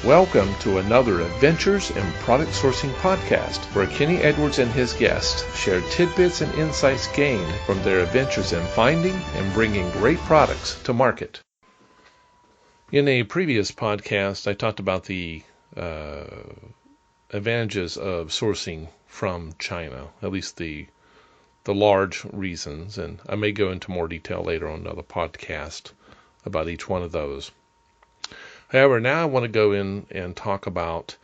Welcome to another Adventures in Product Sourcing podcast, where Kenny Edwards and his guests share tidbits and insights gained from their adventures in finding and bringing great products to market. In a previous podcast, I talked about the advantages of sourcing from China, at least the large reasons, and I may go into more detail later on another podcast about each one of those. However, now I want to go in and talk about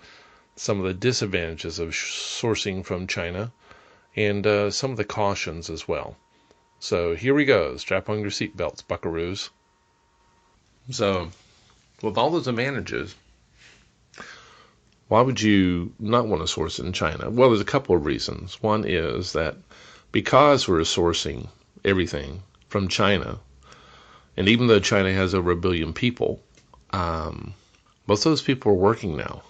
some of the disadvantages of sourcing from China and some of the cautions as well. So here we go. Strap on your seatbelts, buckaroos. So, with all those advantages, why would you not want to source in China? Well, there's a couple of reasons. One is that because we're sourcing everything from China, and even though China has over 1 billion people, most of those people are working now.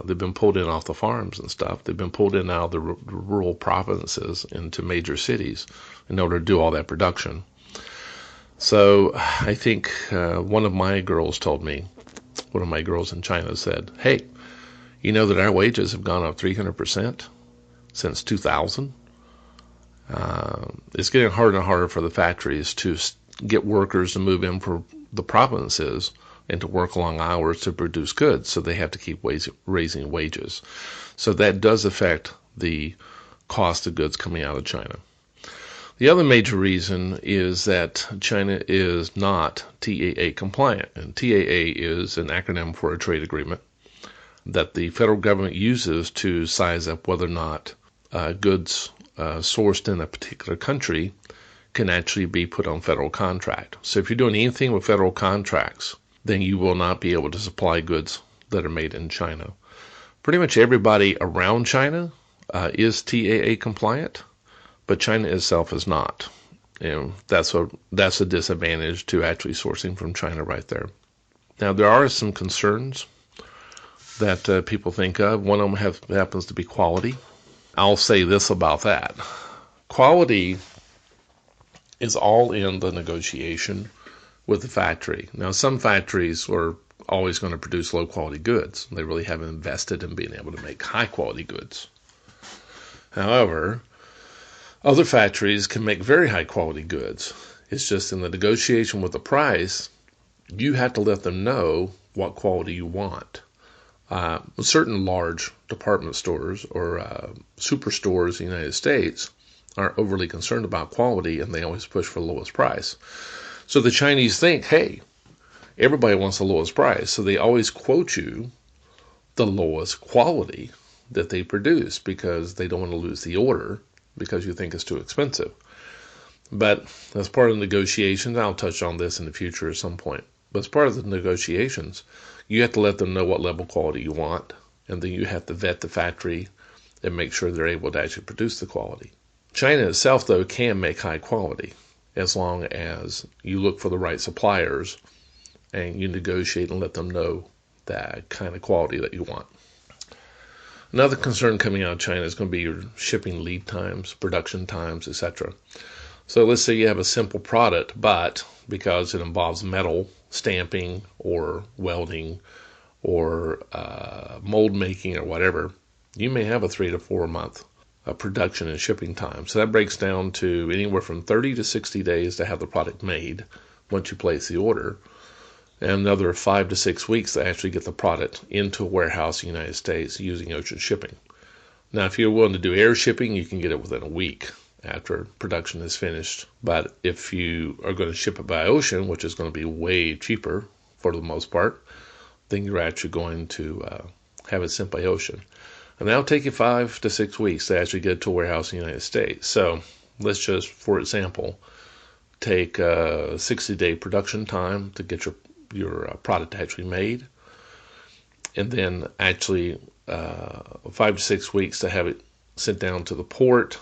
They've been pulled in off the farms and stuff. They've been pulled in out of the rural provinces into major cities in order to do all that production. So I think one of my girls in China said, hey, you know that our wages have gone up 300% since 2000? It's getting harder and harder for the factories to get workers to move in for the provinces and to work long hours to produce goods, so they have to keep raising wages. So that does affect the cost of goods coming out of China. The other major reason is that China is not TAA compliant, and TAA is an acronym for a trade agreement that the federal government uses to size up whether or not goods sourced in a particular country can actually be put on federal contract. So if you're doing anything with federal contracts, then you will not be able to supply goods that are made in China. Pretty much everybody around China is TAA compliant, but China itself is not. And that's a disadvantage to actually sourcing from China right there. Now, there are some concerns that people think of. One of them happens to be quality. I'll say this about that. Quality is all in the negotiation with the factory. Now, some factories are always going to produce low-quality goods. They really haven't invested in being able to make high-quality goods. However, other factories can make very high-quality goods. It's just in the negotiation with the price, you have to let them know what quality you want. Certain large department stores or superstores in the United States aren't overly concerned about quality, and they always push for the lowest price. So the Chinese think, hey, everybody wants the lowest price, so they always quote you the lowest quality that they produce because they don't want to lose the order because you think it's too expensive. But as part of the negotiations, I'll touch on this in the future at some point, but as part of the negotiations, you have to let them know what level quality you want, and then you have to vet the factory and make sure they're able to actually produce the quality. China itself, though, can make high quality as long as you look for the right suppliers and you negotiate and let them know that kind of quality that you want. Another concern coming out of China is going to be your shipping lead times, production times, etc. So let's say you have a simple product, but because it involves metal, stamping, or welding, or mold making, or whatever, you may have a 3 to 4 month production and shipping time. So that breaks down to anywhere from 30 to 60 days to have the product made once you place the order, and another 5 to 6 weeks to actually get the product into a warehouse in the United States using ocean shipping. Now, if you're willing to do air shipping, you can get it within a week after production is finished. But if you are going to ship it by ocean, which is going to be way cheaper for the most part, then you're actually going to have it sent by ocean. And that'll take you 5 to 6 weeks to actually get to a warehouse in the United States. So let's just, for example, take a 60-day production time to get your product actually made, and then actually 5 to 6 weeks to have it sent down to the port,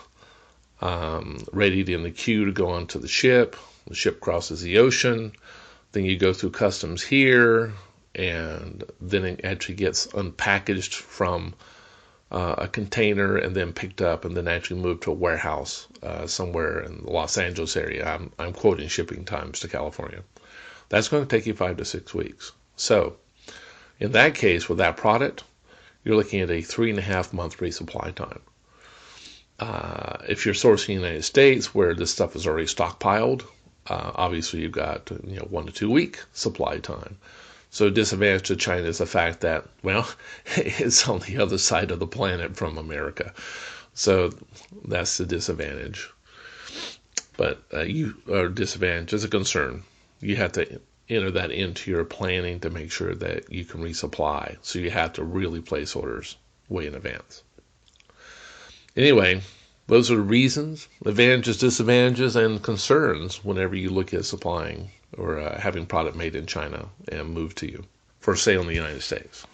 ready in the queue to go onto the ship. The ship crosses the ocean. Then you go through customs here, and then it actually gets unpackaged from a container and then picked up and then actually moved to a warehouse somewhere in the Los Angeles area. I'm quoting shipping times to California. That's going to take you 5 to 6 weeks. So In that case, with that product, you're looking at a 3.5 month resupply time. If you're sourcing in the United States, where this stuff is already stockpiled, obviously you've got 1 to 2 week supply time. So disadvantage to China is the fact that, well, it's on the other side of the planet from America. So that's the disadvantage. But disadvantage is a concern. You have to enter that into your planning to make sure that you can resupply. So you have to really place orders way in advance. Anyway, those are the reasons, advantages, disadvantages, and concerns whenever you look at supplying or having product made in China and moved to you for sale in the United States.